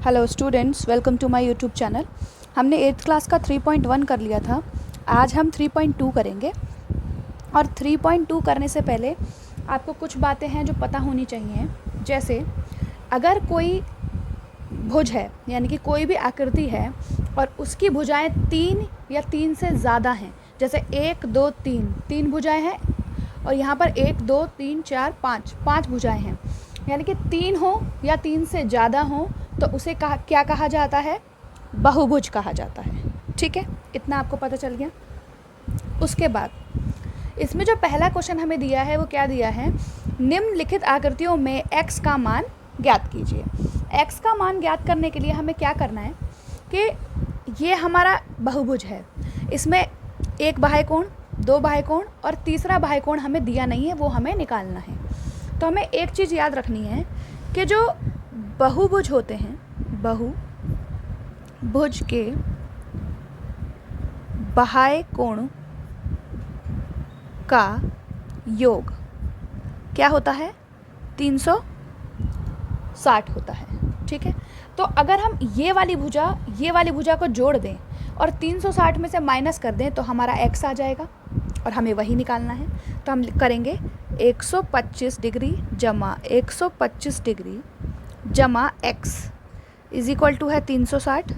Hello students, welcome to my YouTube channel. हमने 8th class का 3.1 कर लिया था। आज हम 3.2 करेंगे। और 3.2 करने से पहले आपको कुछ बातें हैं जो पता होनी चाहिए। जैसे अगर कोई भुज है, यानी कि कोई भी आकृति है और उसकी भुजाएं 3 या 3 से ज़्यादा हैं, जैसे 1 2 3 भुजाएं हैं और यहाँ पर 1 2 3 4 5 भुजाएं हैं, यानी कि 3 हो या 3 से ज़्यादा हो तो उसे क्या कहा जाता है? बहुभुज कहा जाता है। ठीक है, इतना आपको पता चल गया। उसके बाद इसमें जो पहला क्वेश्चन हमें दिया है वो क्या दिया है? निम्नलिखित आकृतियों में x का मान ज्ञात कीजिए। x का मान ज्ञात करने के लिए हमें क्या करना है कि ये हमारा बहुभुज है, इसमें एक बाह्य कोण, दो बाह्य कोण और तीसरा बाह्य कोण हमें दिया नहीं है, वो हमें निकालना है। तो हमें एक चीज़ याद रखनी है कि जो बहुभुज होते हैं, बहुभुज के बाह्य कोण का योग क्या होता है? 360 होता है। ठीक है, तो अगर हम ये वाली भुजा को जोड़ दें और 360 में से माइनस कर दें तो हमारा x आ जाएगा और हमें वही निकालना है। तो हम करेंगे 125 डिग्री जमा 125 डिग्री जमा x इज इक्वल टू है 360।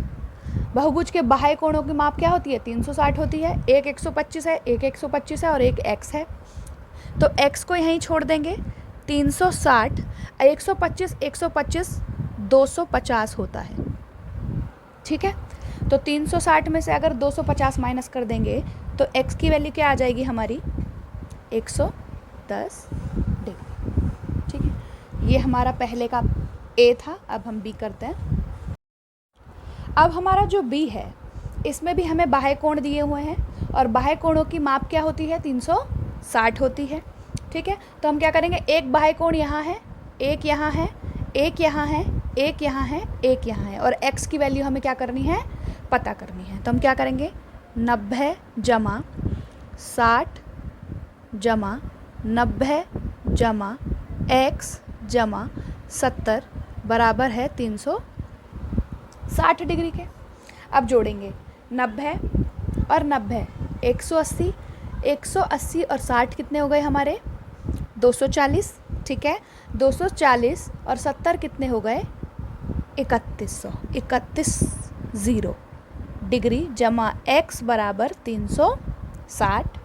बहुभुज के बाह्य कोणों की माप क्या होती है? 360 होती है। एक 125 है, एक 125 है और एक x है, तो x को यहीं छोड़ देंगे। 360 125 125 250 होता है। ठीक है, तो 360 में से अगर 250 माइनस कर देंगे तो x की वैल्यू क्या आ जाएगी हमारी? 110 डिग्री। ठीक है, ये हमारा पहले का a था। अब हम b करते हैं। अब हमारा जो b है, इसमें भी हमें बाह्य कोण दिए हुए हैं और बाह्य कोणों की माप क्या होती है? 360 होती है। ठीक है, तो हम क्या करेंगे? एक बाह्य कोण यहाँ है, एक यहाँ है, एक यहाँ है, एक यहाँ है, एक यहाँ है, और x की वैल्यू हमें क्या करनी है? पता करनी है। तो हम क्या करेंगे? 90 जमा 60 जमा 90 जमा x जमा 70 बराबर है 360 डिग्री के। अब जोड़ेंगे 90 और 90, 180, 180 और 60 कितने हो गए हमारे? 240। ठीक है, 240 और 70 कितने हो गए? 3100 डिग्री जमा x बराबर 360,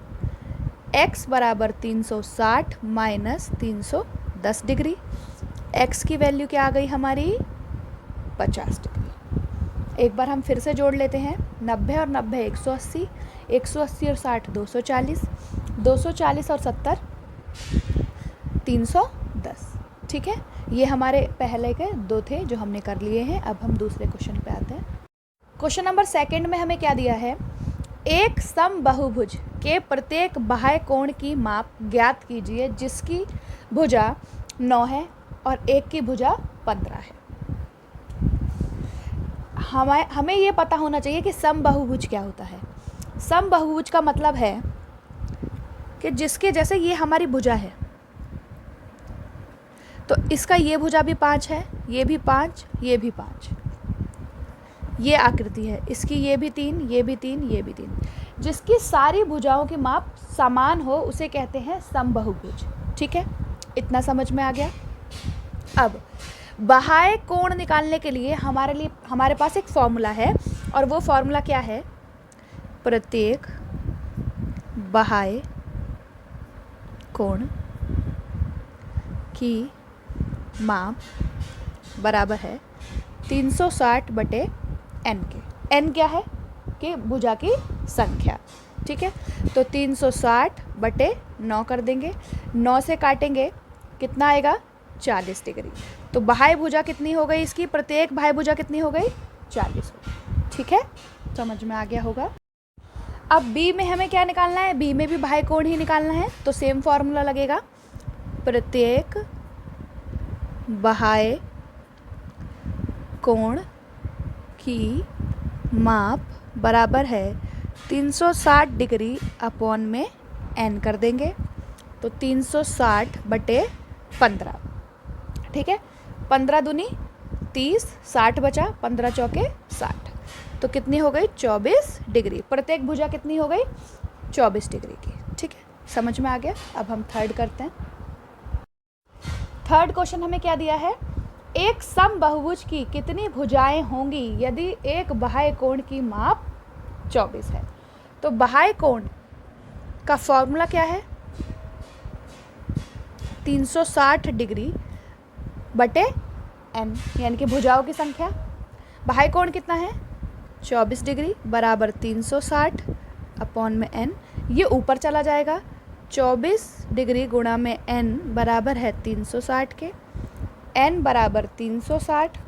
x बराबर 360 माइनस 310 डिग्री। x की वैल्यू क्या आ गई हमारी? 50 डिग्री। एक बार हम फिर से जोड़ लेते हैं। 90 और 90 180, 180 और 60 240, 240 और 70 310। ठीक है, ये हमारे पहले के दो थे जो हमने कर लिए हैं। अब हम दूसरे क्वेश्चन पे आते हैं। क्वेश्चन नंबर 2 में हमें क्या दिया है? एक समबाहुभुज के प्रत्येक बाह्य कोण की माप ज्ञात कीजिए जिसकी भुजा 9 है और एक की भुजा 15 है। हमें ये पता होना चाहिए कि समबाहुभुज क्या होता है। समबाहुभुज का मतलब है कि जिसके जैसे ये हमारी भुजा है, तो इसका ये भुजा भी 5 है, ये भी 5, ये भी 5। ये आकृति है, इसकी ये भी 3, ये भी 3, ये भी 3। जिसकी सारी भुजाओं की माप समान हो उसे कहते हैं समबाहुभुज। ठीक है, इतना समझ में आ गया। अब बाह्य कोण निकालने के लिए हमारे पास एक फॉर्मूला है और वो फॉर्मूला क्या है? प्रत्येक बाह्य कोण की माप बराबर है 360 बटे n के। n क्या है? कि भुजा की संख्या। ठीक है, तो 360 बटे 9 कर देंगे। 9 से काटेंगे, कितना आएगा? 40 डिग्री। तो बाह्य भुजा कितनी हो गई इसकी? प्रत्येक बाह्य भुजा कितनी हो गई? 40 हो गई। ठीक है, समझ में आ गया होगा। अब b में हमें क्या निकालना है? b में भी बाह्य कोण ही निकालना है, तो सेम फॉर्मूला लगेगा। प्रत्येक बाह्य कोण की माप बराबर है 360 डिग्री अपॉन में n कर देंगे, तो 360 बटे 15। ठीक है, 15 दूनी 30, 60 बचा, 15 चौके 60, तो कितनी हो गई 24 डिग्री। प्रत्येक भुजा कितनी हो गई 24 डिग्री की। ठीक है, समझ में आ गया। अब हम थर्ड करते हैं। थर्ड क्वेश्चन हमें क्या दिया है, एक समबाहुभुज की कितनी भुजाएं होंगी यदि एक बाह्य कोण की माप 24 है। तो बाह्य कोण का फॉर्मूला क्या है, 360 डिग्री बटे n, यानी कि भुजाओं की संख्या। बाह्य कोण कितना है 24 डिग्री बराबर 360 अपॉन में n, ये ऊपर चला जाएगा। 24 डिग्री गुणा में n बराबर है 360 के, n बराबर 360,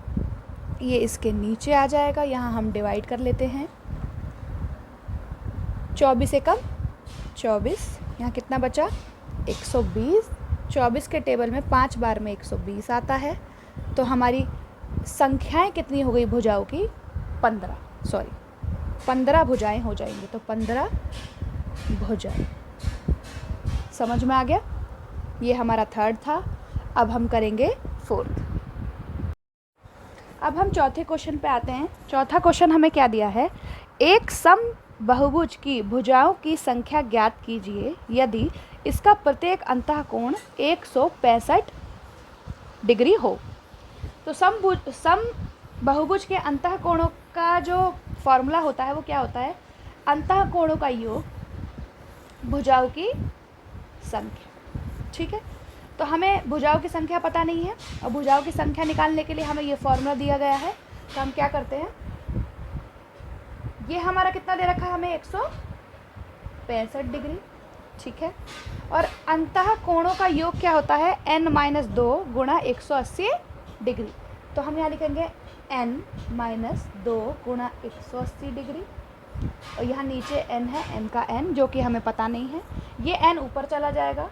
ये इसके नीचे आ जाएगा। यहाँ हम डिवाइड कर लेते हैं, 24 एकम 24, यहाँ कितना बचा 120। 24 के टेबल में 5 बार में 120 आता है, तो हमारी संख्याएं कितनी हो गई भुजाओं की 15 भुजाएं हो जाएंगी। तो 15 भुजाएं। समझ में आ गया। ये हमारा थर्ड था। अब हम करेंगे फोर्थ। अब हम चौथे क्वेश्चन पे आते हैं। चौथा क्वेश्चन हमें क्या दिया है, एक समबाहुभुज की भुजाओं की संख्या ज्ञात कीजिए यदि इसका प्रत्येक अंतःकोण 165 डिग्री हो। तो समबाहुभुज के अंतःकोणों का जो फॉर्मूला होता है वो क्या होता है, अंतःकोणों का योग भुजाओं की संख्या। ठीक है, तो हमें भुजाओं की संख्या पता नहीं है और भुजाओं की संख्या निकालने के लिए हमें ये फॉर्मूला दिया गया है। तो हम क्या करते हैं, ये हमारा कितना दे रखा है हमें 165 डिग्री। ठीक है, और अंतःकोणों का योग क्या होता है n-2 गुणा 180 डिग्री। तो हम यहाँ लिखेंगे n-2 गुणा 180 डिग्री, और यहाँ नीचे n है, n का n जो कि हमें पता नहीं है, ये n ऊपर चला जाएगा।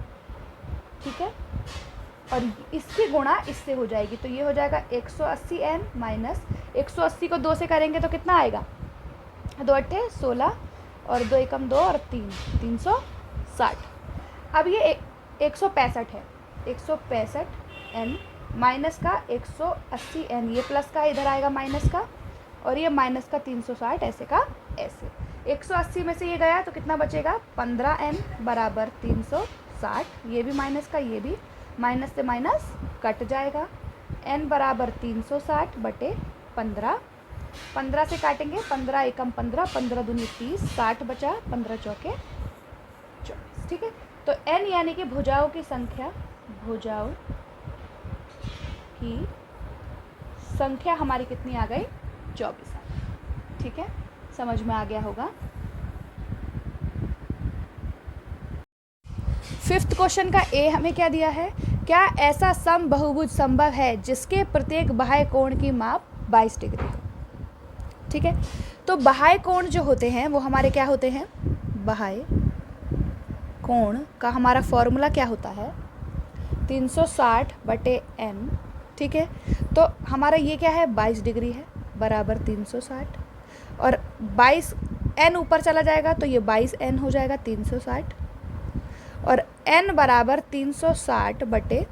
ठीक है, और इसकी गुणा इससे हो जाएगी, तो ये हो जाएगा 180n माइनस 180 को 2 से करेंगे तो कितना आएगा, 2 अट्ठे 16 और 2 एकम 2 और 3, 360। अब ये 165 है, 165n माइनस का 180n, ये प्लस का इधर आएगा माइनस का, और ये माइनस का 360, ऐसे का ऐसे। 180 में से ये गया तो कितना बचेगा 15n बराबर 360, ये भी माइनस का, ये भी माइनस से माइनस कट जाएगा। n बराबर 360 बटे 15, 15 से काटेंगे, 15 एकम 15, 15 दूनी 30, 60 बचा, 15 चौके 24। ठीक है, तो n यानी कि भुजाओं की संख्या, भुजाओं की संख्या हमारी कितनी आ गई 24 आ गई। ठीक है, समझ में आ गया होगा। फिफ्थ क्वेश्चन का ए हमें क्या दिया है, क्या ऐसा समबाहुभुज संभव है जिसके प्रत्येक बाह्य कोण की माप 22 डिग्री हो। ठीक है, तो बाह्य कोण जो होते हैं वो हमारे क्या होते हैं, बाह्य कोण का हमारा फॉर्मूला क्या होता है 360 बटे n। ठीक है, तो हमारा ये क्या है 22 डिग्री है बराबर 360, और 22 n ऊपर चला जाएगा तो ये 22n हो जाएगा 360, और n बराबर 360 बटे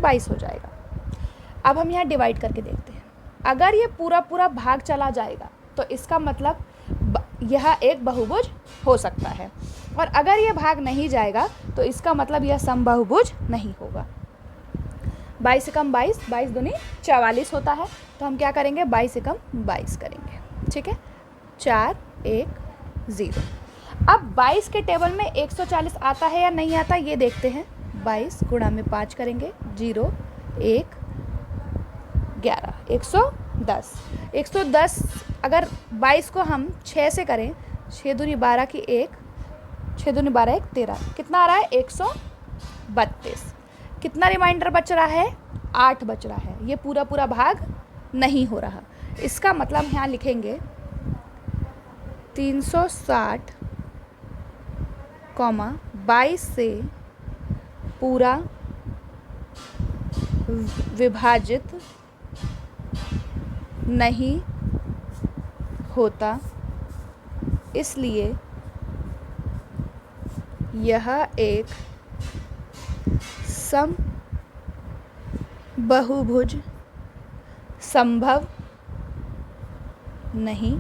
22 हो जाएगा। अब हम यहाँ डिवाइड करके देखते हैं, अगर ये पूरा पूरा भाग चला जाएगा तो इसका मतलब यह एक बहुभुज हो सकता है, और अगर ये भाग नहीं जाएगा तो इसका मतलब यह समबाहुभुज नहीं होगा। 22 एकम 22, 22 दूनी 44 होता है, तो हम क्या करेंगे 22 एकम 22 करेंगे। ठीक है, 4 1 0। अब 22 के टेबल में 140 आता है या नहीं आता ये देखते हैं। 22 गुणा में 5 करेंगे, 0 1 11, 110। 110 अगर 22 को हम 6 से करें, 6 दूनी 12 की 1, 6 दूनी 12 1 13, कितना आ रहा है 132। कितना रिमाइंडर बच रहा है 8 बच रहा है, ये पूरा पूरा भाग नहीं हो रहा। इसका मतलब यहाँ लिखेंगे 360 कॉमा 22 से पूरा विभाजित नहीं होता, इसलिए यह एक समबाहुभुज संभव नहीं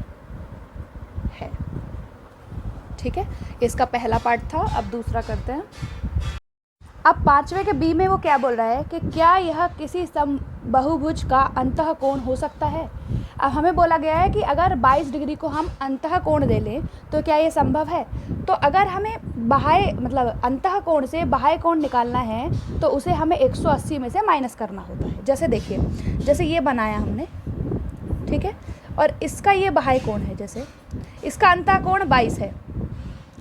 है। ठीक है, इसका पहला पार्ट था। अब दूसरा करते हैं। अब पांचवे के बी में वो क्या बोल रहा है कि क्या यह किसी समबहुभुज का अंतःकोण हो सकता है। अब हमें बोला गया है कि अगर 22 डिग्री को हम अंतःकोण दे लें तो क्या ये संभव है। तो अगर हमें बाह्य मतलब अंतःकोण से बाह्य कोण निकालना है तो उसे हमें 180 में से माइनस करना होता है। जैसे देखिए, जैसे ये बनाया हमने, ठीक है, और इसका ये बाह्य कोण है, जैसे इसका अंतःकोण 22 है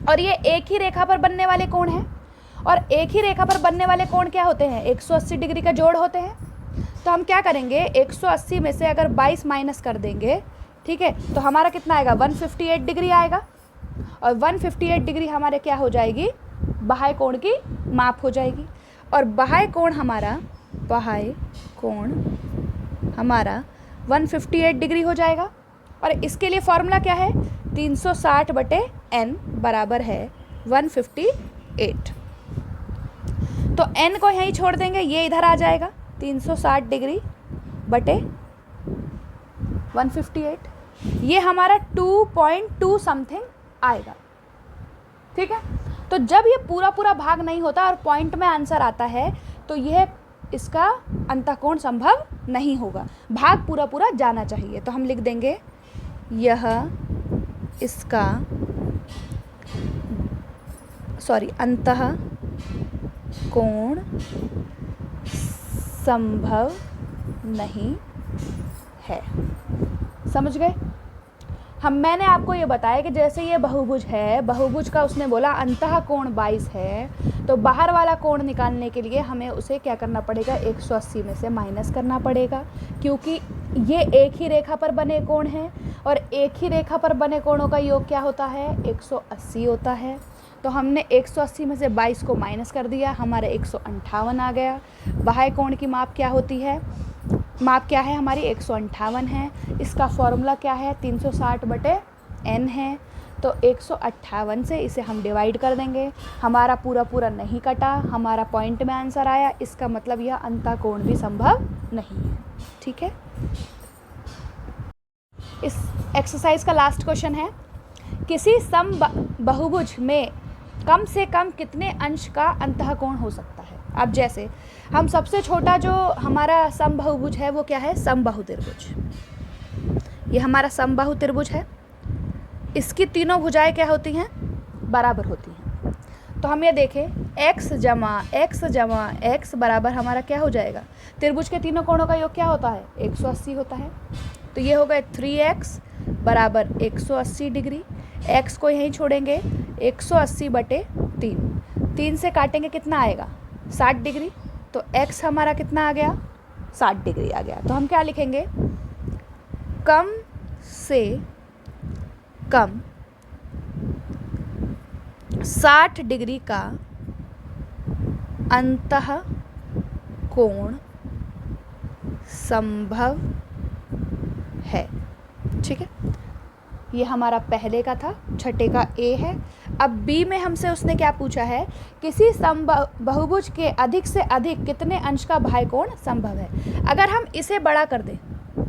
और ये एक ही रेखा पर बनने वाले कोण हैं। और एक ही रेखा पर बनने वाले कोण क्या होते हैं, 180 डिग्री का जोड़ होते हैं। तो हम क्या करेंगे, 180 में से अगर 22 माइनस कर देंगे, ठीक है, तो हमारा कितना आएगा, 158 डिग्री आएगा। और 158 डिग्री हमारे क्या हो जाएगी, बाह्य कोण की माप हो जाएगी। और बाह्य कोण हमारा 158 डिग्री हो जाएगा। और इसके लिए फॉर्मूला क्या है, 360/n बराबर है 158। तो n को यहीं छोड़ देंगे, ये इधर आ जाएगा, 360 डिग्री बटे 158, ये हमारा 2.2 समथिंग आएगा। ठीक है, तो जब ये पूरा भाग नहीं होता और पॉइंट में आंसर आता है तो यह इसका अंतःकोण संभव नहीं होगा, भाग पूरा जाना चाहिए। तो हम लिख देंगे यह इसका अंतःकोण संभव नहीं है। समझ गए। मैंने आपको ये बताया कि जैसे ये बहुभुज है, बहुभुज का उसने बोला अंतःकोण 22 है, तो बाहर वाला कोण निकालने के लिए हमें उसे क्या करना पड़ेगा, 180 में से माइनस करना पड़ेगा, क्योंकि ये एक ही रेखा पर बने कोण हैं और एक ही रेखा पर बने कोणों का योग क्या होता है, 180 होता है। तो हमने 180 में से 22 को माइनस कर दिया, हमारे 158 आ गया। बाह्य कोण की माप क्या होती है, माप क्या है हमारी, 158 है। इसका फॉर्मूला क्या है, 360/n है। तो 158 से इसे हम डिवाइड कर देंगे, हमारा पूरा नहीं कटा, हमारा पॉइंट में आंसर आया। इसका मतलब यह अंतःकोण भी संभव नहीं है। ठीक है, इस एक्सरसाइज का लास्ट क्वेश्चन है, किसी समबहुभुज में कम से कम कितने अंश का अंतःकोण हो सकता है। अब जैसे हम सबसे छोटा जो हमारा समबहुभुज है वो क्या है, समबाहु त्रिभुज। ये हमारा समबाहु त्रिभुज है, इसकी तीनों भुजाएं क्या होती हैं, बराबर होती हैं। तो हम ये देखें, x जमा x बराबर हमारा क्या हो जाएगा, त्रिभुज के तीनों कोणों का योग क्या होता है, 180 होता है। तो ये हो गए 3x बराबर 180 डिग्री। x को यहीं छोड़ेंगे, 180/3, 3 से काटेंगे कितना आएगा, 60 डिग्री। तो x हमारा कितना आ गया, 60 डिग्री आ गया। तो हम क्या लिखेंगे, कम से कम 60 डिग्री का अंतःकोण संभव है। ठीक है, ये हमारा पहले का था, छठे का A है। अब B में हमसे उसने क्या पूछा है, किसी समबहुभुज के अधिक से अधिक कितने अंश का बाह्य कोण संभव है। अगर हम इसे बड़ा कर दें,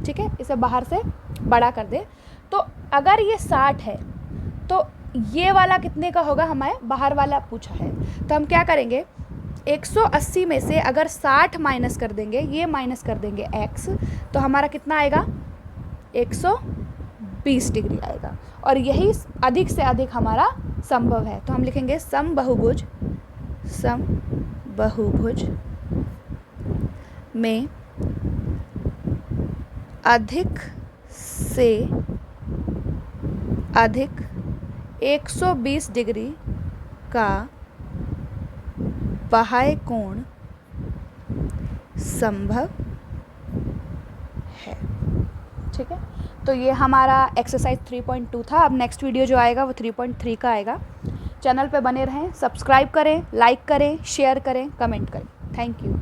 ठीक है, इसे बाहर से बड़ा कर दें, तो अगर ये 60 है तो ये वाला कितने का होगा, हमें बाहर वाला पूछा है। तो हम क्या करेंगे, 180 में से अगर 60 माइनस कर देंगे, ये माइनस कर देंगे x, तो हमारा कितना आएगा, 120 डिग्री आएगा। और यही अधिक से अधिक हमारा संभव है। तो हम लिखेंगे समबहुभुज में अधिक से अधिक 120 डिग्री का बाह्य कोण संभव है। ठीक है, तो ये हमारा एक्सरसाइज 3.2 था। अब नेक्स्ट वीडियो जो आएगा वो 3.3 का आएगा। चैनल पे बने रहें, सब्सक्राइब करें, लाइक करें, शेयर करें, कमेंट करें। Thank you.